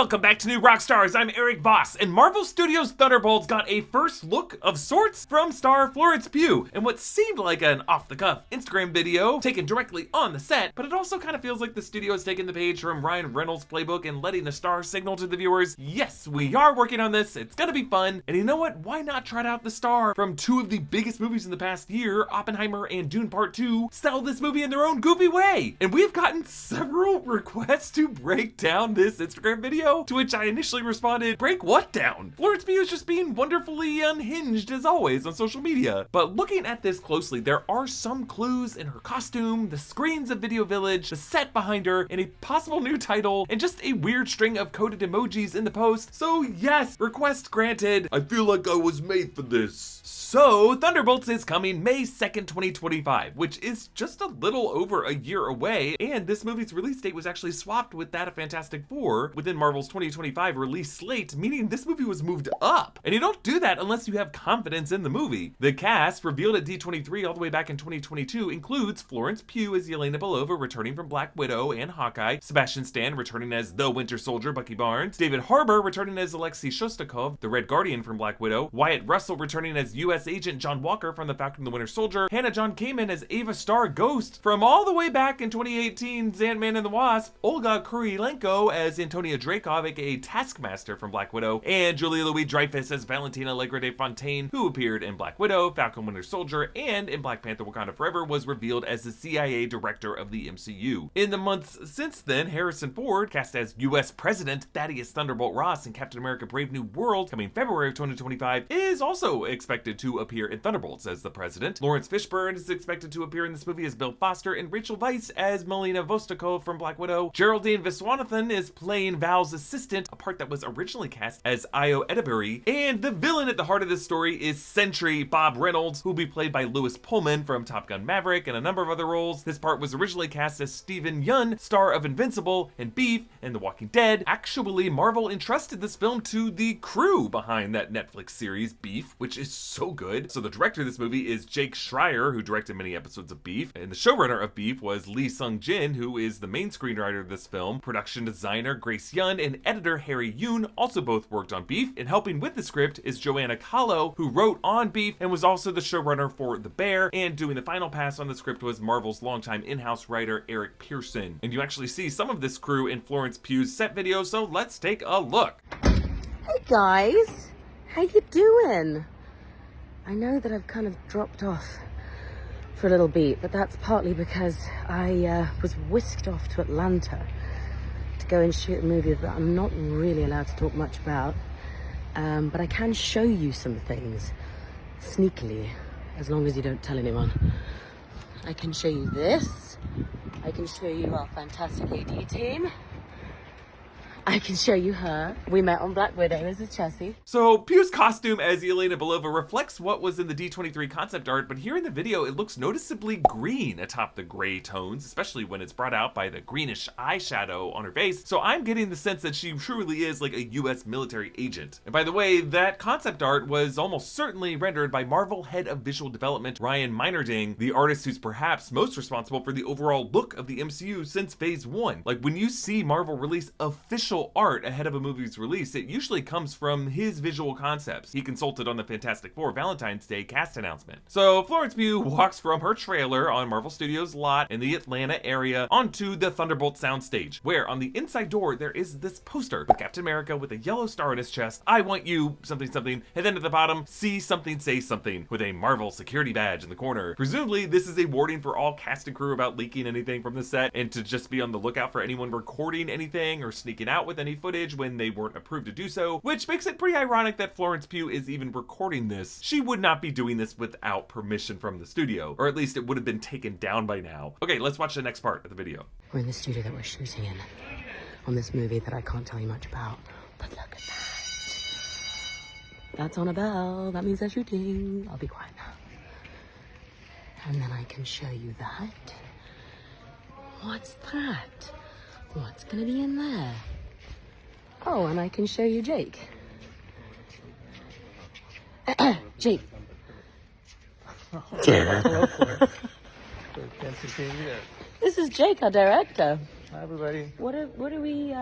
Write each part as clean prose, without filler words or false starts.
Welcome back to New Rockstars. I'm Erik Voss, and Marvel Studios' Thunderbolts got a first look of sorts from star Florence Pugh in what seemed like an off-the-cuff Instagram video taken directly on the set, but it also kind of feels like the studio has taken the page from Ryan Reynolds' playbook and letting the star signal to the viewers, yes, we are working on this, it's gonna be fun, and you know what, why not trot out the star from two of the biggest movies in the past year, Oppenheimer and Dune Part 2, sell this movie in their own goofy way? And we've gotten several requests to break down this Instagram video, to which I initially responded, break what down? Florence Pugh is just being wonderfully unhinged as always on social media. But looking at this closely, there are some clues in her costume, the screens of Video Village, the set behind her, and a possible new title, and just a weird string of coded emojis in the post. So yes, request granted. I feel like I was made for this. So, Thunderbolts is coming May 2nd, 2025, which is just a little over a year away, and this movie's release date was actually swapped with that of Fantastic Four within Marvel's 2025 release slate, meaning this movie was moved up. And you don't do that unless you have confidence in the movie. The cast, revealed at D23 all the way back in 2022, includes Florence Pugh as Yelena Belova, returning from Black Widow and Hawkeye, Sebastian Stan returning as the Winter Soldier, Bucky Barnes, David Harbour returning as Alexei Shostakov, the Red Guardian from Black Widow, Wyatt Russell returning as U.S. Agent John Walker from The Falcon and the Winter Soldier, Hannah John Kamen as Ava Starr Ghost from all the way back in 2018's Ant-Man and the Wasp, Olga Kurylenko as Antonia Dreykov, aka Taskmaster from Black Widow, and Julia Louis-Dreyfus as Valentina Allegra de Fontaine, who appeared in Black Widow, Falcon Winter Soldier, and in Black Panther Wakanda Forever, was revealed as the CIA director of the MCU. In the months since then, Harrison Ford, cast as U.S. President Thaddeus Thunderbolt Ross in Captain America Brave New World, coming February of 2025, is also expected to appear in Thunderbolts as the president. Lawrence Fishburne is expected to appear in this movie as Bill Foster, and Rachel Weisz as Melina Vostokov from Black Widow. Geraldine Viswanathan is playing Val's assistant, a part that was originally cast as Io Edebury, and the villain at the heart of this story is Sentry Bob Reynolds, who will be played by Lewis Pullman from Top Gun Maverick and a number of other roles. This part was originally cast as Steven Yeun, star of Invincible and Beef and The Walking Dead. Actually, Marvel entrusted this film to the crew behind that Netflix series Beef, which is so good. So the director of this movie is Jake Schreier, who directed many episodes of Beef, and the showrunner of Beef was Lee Sung-jin, who is the main screenwriter of this film. Production designer Grace Yun and editor Harry Yoon also both worked on Beef, and helping with the script is Joanna Kahlo, who wrote on Beef and was also the showrunner for The Bear, and doing the final pass on the script was Marvel's longtime in-house writer Eric Pearson. And you actually see some of this crew in Florence Pugh's set video, so let's take a look. Hey guys, how you doing? I know that I've kind of dropped off for a little bit, but that's partly because I was whisked off to Atlanta to go and shoot a movie that I'm not really allowed to talk much about, but I can show you some things sneakily, as long as you don't tell anyone. I can show you this. I can show you our fantastic AD team. I can show you her. We met on Black Widow. This is Chessie. So Pugh's costume as Yelena Belova reflects what was in the D23 concept art, but here in the video it looks noticeably green atop the gray tones, especially when it's brought out by the greenish eyeshadow on her face. So I'm getting the sense that she truly is like a US military agent. And by the way, that concept art was almost certainly rendered by Marvel head of visual development Ryan Meinerding, the artist who's perhaps most responsible for the overall look of the MCU since Phase 1. Like when you see Marvel release official art ahead of a movie's release, it usually comes from his visual concepts. He consulted on the Fantastic Four Valentine's Day cast announcement. So Florence Pugh walks from her trailer on Marvel Studios lot in the Atlanta area onto the Thunderbolt soundstage, where on the inside door there is this poster of Captain America with a yellow star on his chest, I want you, something something, and then at the bottom, see something say something, with a Marvel security badge in the corner. Presumably this is a warning for all cast and crew about leaking anything from the set, and to just be on the lookout for anyone recording anything or sneaking out with any footage when they weren't approved to do so, which makes it pretty ironic that Florence Pugh is even recording this. She would not be doing this without permission from the studio, or at least it would have been taken down by now. Okay, let's watch the next part of the video. We're in the studio that we're shooting in on this movie that I can't tell you much about, but look at that. That's on a bell. That means they're shooting. I'll be quiet now. And then I can show you that. What's that? What's gonna be in there? Oh, and I can show you Jake. Jake. This is Jake, our director. Hi, everybody. What are we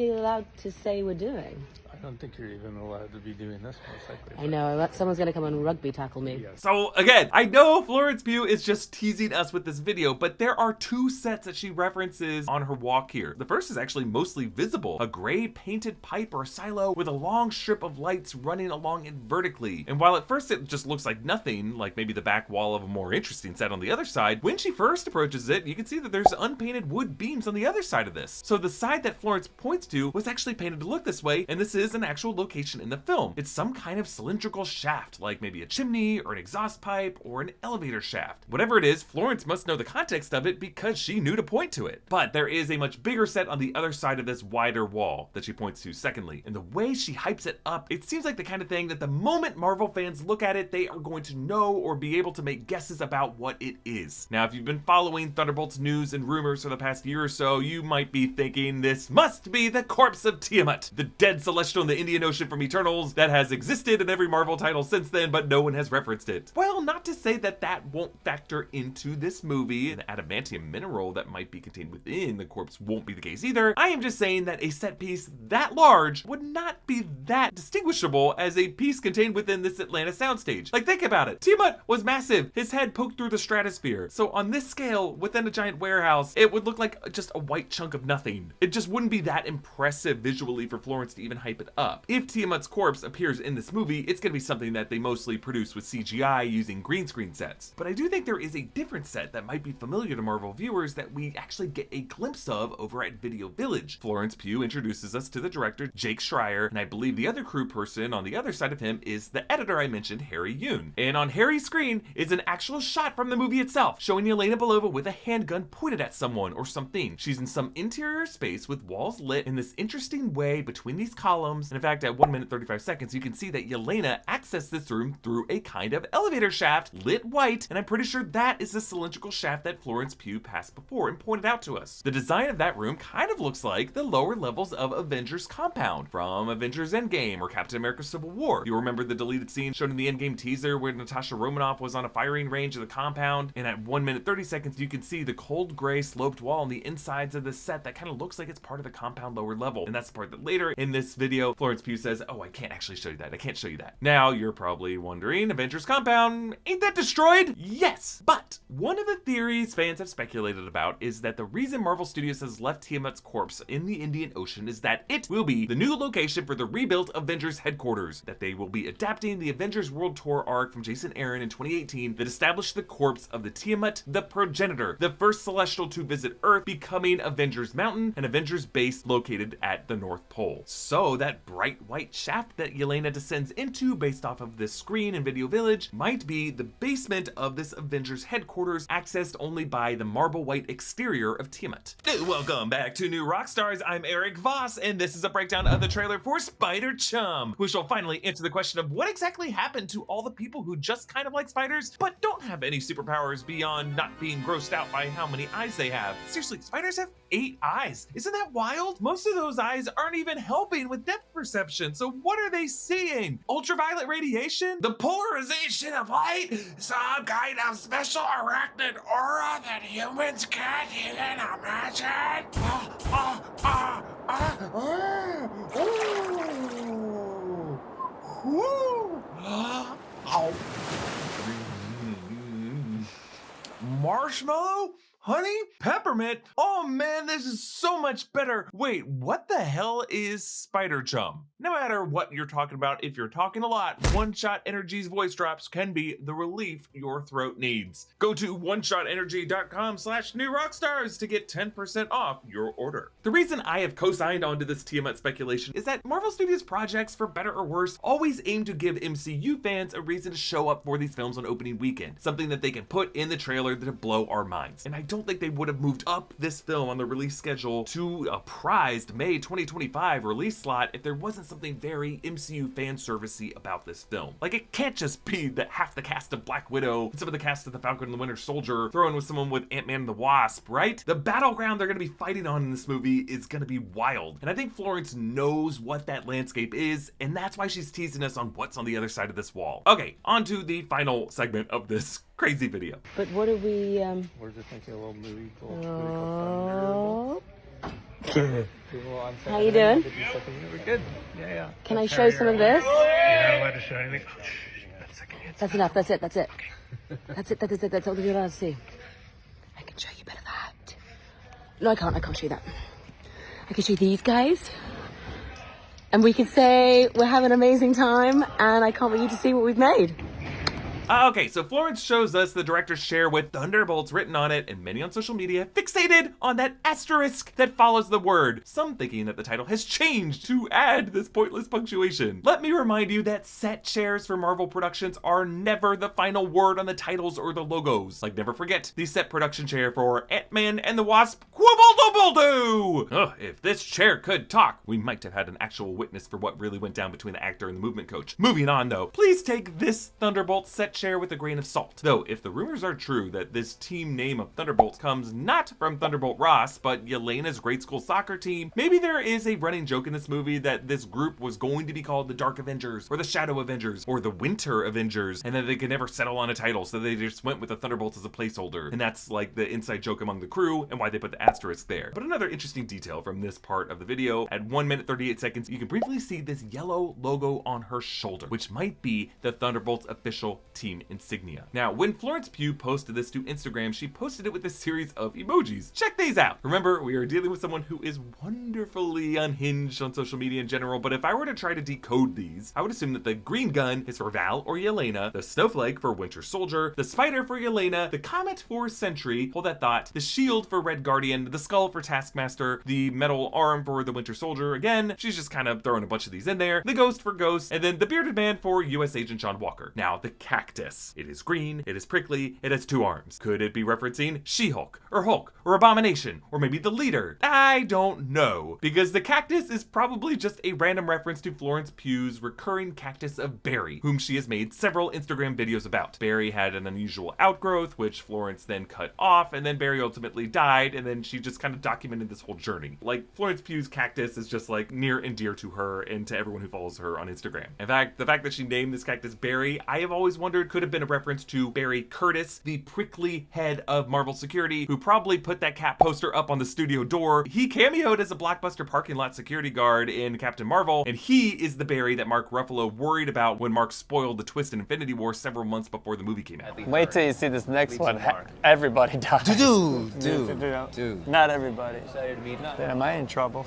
allowed to say we're doing? I don't think you're even allowed to be doing this, most likely. I know, someone's gonna come and rugby tackle me. Yes. So again, I know Florence Pugh is just teasing us with this video, but there are two sets that she references on her walk here. The first is actually mostly visible, a gray painted pipe or silo with a long strip of lights running along it vertically. And while at first it just looks like nothing, like maybe the back wall of a more interesting set on the other side, when she first approaches it, you can see that there's unpainted wood beams on the other side of this. So the side that Florence points to was actually painted to look this way, and this is an actual location in the film. It's some kind of cylindrical shaft, like maybe a chimney or an exhaust pipe or an elevator shaft. Whatever it is, Florence must know the context of it because she knew to point to it. But there is a much bigger set on the other side of this wider wall that she points to secondly. And the way she hypes it up, it seems like the kind of thing that the moment Marvel fans look at it, they are going to know or be able to make guesses about what it is. Now, if you've been following Thunderbolts news and rumors for the past year or so, you might be thinking this must be the corpse of Tiamat, the dead celestial in the Indian Ocean from Eternals that has existed in every Marvel title since then, but no one has referenced it. Well, not to say that that won't factor into this movie. An adamantium mineral that might be contained within the corpse won't be the case either. I am just saying that a set piece that large would not be that distinguishable as a piece contained within this Atlanta soundstage. Like, think about it. Tiamat was massive. His head poked through the stratosphere. So on this scale, within a giant warehouse, it would look like just a white chunk of nothing. It just wouldn't be that impressive visually for Florence to even hype it up. If Tiamat's corpse appears in this movie, it's gonna be something that they mostly produce with CGI using green screen sets. But I do think there is a different set that might be familiar to Marvel viewers that we actually get a glimpse of over at Video Village. Florence Pugh introduces us to the director, Jake Schreier, and I believe the other crew person on the other side of him is the editor I mentioned, Harry Yoon. And on Harry's screen is an actual shot from the movie itself, showing Yelena Belova with a handgun pointed at someone or something. She's in some interior space with walls lit in this interesting way between these columns, and in fact, at 1 minute 35 seconds, you can see that Yelena accessed this room through a kind of elevator shaft lit white, and I'm pretty sure that is the cylindrical shaft that Florence Pugh passed before and pointed out to us. The design of that room kind of looks like the lower levels of Avengers compound from Avengers Endgame or Captain America Civil War. You remember the deleted scene shown in the Endgame teaser where Natasha Romanoff was on a firing range of the compound, and at 1 minute 30 seconds, you can see the cold gray sloped wall on the insides of the set that kind of looks like it's part of the compound lower level. And that's the part that later in this video, Florence Pugh says, oh, I can't actually show you that. I can't show you that. Now, you're probably wondering, Avengers compound, ain't that destroyed? Yes, but one of the theories fans have speculated about is that the reason Marvel Studios has left Tiamat's corpse in the Indian Ocean is that it will be the new location for the rebuilt Avengers headquarters, that they will be adapting the Avengers World Tour arc from Jason Aaron in 2018 that established the corpse of the Tiamat, the progenitor, the first celestial to visit Earth, becoming Avengers Mountain, an Avengers base located at the North Pole. So that bright white shaft that Yelena descends into based off of this screen in Video Village might be the basement of this Avengers headquarters, accessed only by the marble white exterior of Tiamat. Welcome back to New Rockstars. I'm Erik Voss, and this is a breakdown of the trailer for Spider-Chum, which will finally answer the question of what exactly happened to all the people who just kind of like spiders, but don't have any superpowers beyond not being grossed out by how many eyes they have. Seriously, spiders have 8 eyes. Isn't that wild? Most of those eyes aren't even helping with depth perception, so what are they seeing? Ultraviolet radiation? The polarization of light? Some kind of special arachnid aura that humans can't even imagine? Marshmallow? Honey? Peppermint? Oh man, this is so much better. Wait, what the hell is Spider-Chum? No matter what you're talking about, if you're talking a lot, One Shot Energy's voice drops can be the relief your throat needs. Go to oneshotenergy.com/newrockstars to get 10% off your order. The reason I have co-signed onto this Tiamat speculation is that Marvel Studios projects, for better or worse, always aim to give MCU fans a reason to show up for these films on opening weekend, something that they can put in the trailer to blow our minds. And I don't think they would have moved up this film on the release schedule to a prized May 2025 release slot if there wasn't something very MCU fan servicey about this film. Like, it can't just be that half the cast of Black Widow and some of the cast of the Falcon and the Winter Soldier thrown with someone with Ant-Man and the Wasp, right? The battleground they're gonna be fighting on in this movie is gonna be wild. And I think Florence knows what that landscape is, and that's why she's teasing us on what's on the other side of this wall. Okay, on to the final segment of this Crazy video. But what are we, We're just making a little movie called Thunderbolts. How you doing? We're good. Yeah. Can I show some of this? You're not allowed to show anything. That's enough. That's it. That's it. That's all you're allowed to see. I can show you a bit of that. No, I can't. I can't show you that. I can show you these guys. And we can say we're having an amazing time, and I can't wait to see what we've made. Okay, so Florence shows us the director's chair with Thunderbolts written on it, and many on social media fixated on that asterisk that follows the word, some thinking that the title has changed to add this pointless punctuation. Let me remind you that set chairs for Marvel productions are never the final word on the titles or the logos. Like, never forget the set production chair for Ant-Man and the Wasp, Quibble-Double-Doo! Ugh, if this chair could talk, we might have had an actual witness for what really went down between the actor and the movement coach. Moving on though, please take this Thunderbolt set chair with a grain of salt. Though, if the rumors are true that this team name of Thunderbolts comes not from Thunderbolt Ross, but Yelena's grade school soccer team, maybe there is a running joke in this movie that this group was going to be called the Dark Avengers, or the Shadow Avengers, or the Winter Avengers, and that they could never settle on a title, so they just went with the Thunderbolts as a placeholder. And that's like the inside joke among the crew, and why they put the asterisk there. But another interesting detail from this part of the video, at 1 minute 38 seconds, you can briefly see this yellow logo on her shoulder, which might be the Thunderbolts official team insignia. Now, when Florence Pugh posted this to Instagram, she posted it with a series of emojis. Check these out. Remember, we are dealing with someone who is wonderfully unhinged on social media in general, but if I were to try to decode these, I would assume that the green gun is for Val or Yelena, the snowflake for Winter Soldier, the spider for Yelena, the comet for Sentry, hold that thought, the shield for Red Guardian, the skull for Taskmaster, the metal arm for the Winter Soldier, again, she's just kind of throwing a bunch of these in there, the ghost for Ghost, and then the bearded man for US Agent John Walker. Now, the cactus. It is green, it is prickly, it has 2 arms. Could it be referencing She-Hulk, or Abomination, or maybe the leader? I don't know, because the cactus is probably just a random reference to Florence Pugh's recurring cactus of Barry, whom she has made several Instagram videos about. Barry had an unusual outgrowth, which Florence then cut off, and then Barry ultimately died, and then she just kind of documented this whole journey. Like, Florence Pugh's cactus is just like near and dear to her and to everyone who follows her on Instagram. In fact, the fact that she named this cactus Barry, I have always wondered could have been a reference to Barry Curtis, the prickly head of Marvel Security, who probably put that cat poster up on the studio door. He cameoed as a Blockbuster parking lot security guard in Captain Marvel, and he is the Barry that Mark Ruffalo worried about when Mark spoiled the twist in Infinity War several months before the movie came out. Wait till you see this next one. Everybody dies. Dude. Not everybody. Then am I in trouble?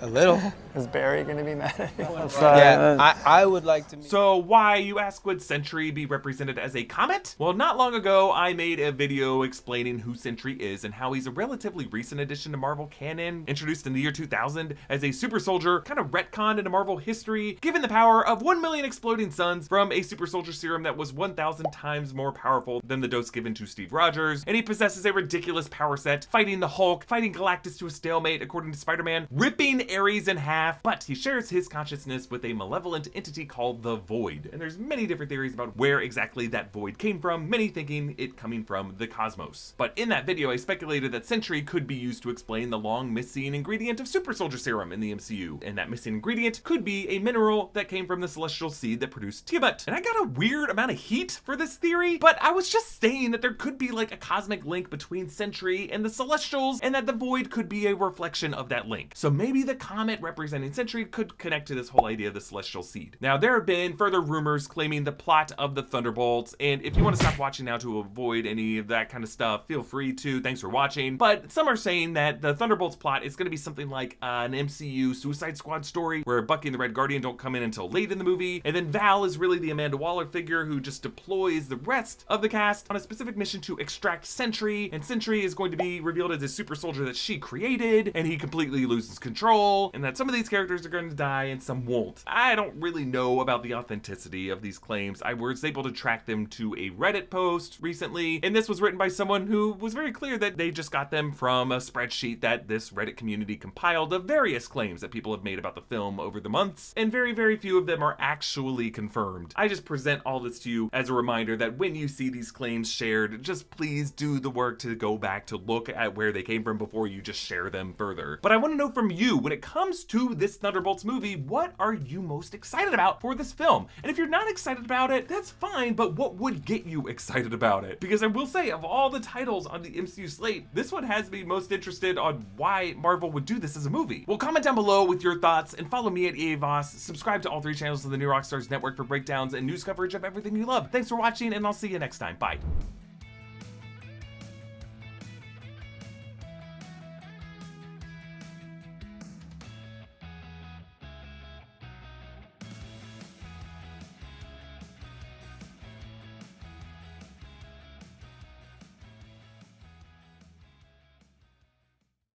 A little. Is Barry gonna be mad at me? Yeah, I would like to meet. So why, you ask, would Sentry be represented as a comet? Well, not long ago, I made a video explaining who Sentry is and how he's a relatively recent addition to Marvel canon, introduced in the year 2000 as a super soldier, kind of retconned into Marvel history, given the power of 1 million exploding suns from a super soldier serum that was 1,000 times more powerful than the dose given to Steve Rogers, and he possesses a ridiculous power set, fighting the Hulk, fighting Galactus to a stalemate according to Spider-Man, ripping Ares in half, but he shares his consciousness with a malevolent entity called the Void, and there's many different theories about where exactly that Void came from, many thinking it coming from the cosmos. But in that video, I speculated that Sentry could be used to explain the long missing ingredient of super soldier serum in the MCU, and that missing ingredient could be a mineral that came from the celestial seed that produced Tiamat. And I got a weird amount of heat for this theory, but I was just saying that there could be like a cosmic link between Sentry and the Celestials, and that the Void could be a reflection of that link. So maybe the comet representing Sentry could connect to this whole idea of the celestial seed. Now, there have been further rumors claiming the plot of the Thunderbolts, and if you want to stop watching now to avoid any of that kind of stuff, feel free to. Thanks for watching. But some are saying that the Thunderbolts plot is going to be something like an MCU Suicide Squad story, where Bucky and the Red Guardian don't come in until late in the movie, and then Val is really the Amanda Waller figure who just deploys the rest of the cast on a specific mission to extract Sentry, and Sentry is going to be revealed as a super soldier that she created, and he completely loses control, and that some of these characters are going to die and some won't. I don't really know about the authenticity of these claims. I was able to track them to a Reddit post recently, and this was written by someone who was very clear that they just got them from a spreadsheet that this Reddit community compiled of various claims that people have made about the film over the months, and very, very few of them are actually confirmed. I just present all this to you as a reminder that when you see these claims shared, just please do the work to go back to look at where they came from before you just share them further. But I want to know from you, when it comes to this Thunderbolts movie, what are you most excited about for this film? And if you're not excited about it, that's fine. explain, but what would get you excited about it? Because I will say, of all the titles on the MCU slate, this one has me most interested on why Marvel would do this as a movie. Well, comment down below with your thoughts and follow me at Erik Voss. Subscribe to all 3 channels of the new Rockstars network for breakdowns and news coverage of everything you love. Thanks for watching, and I'll see you next time. Bye.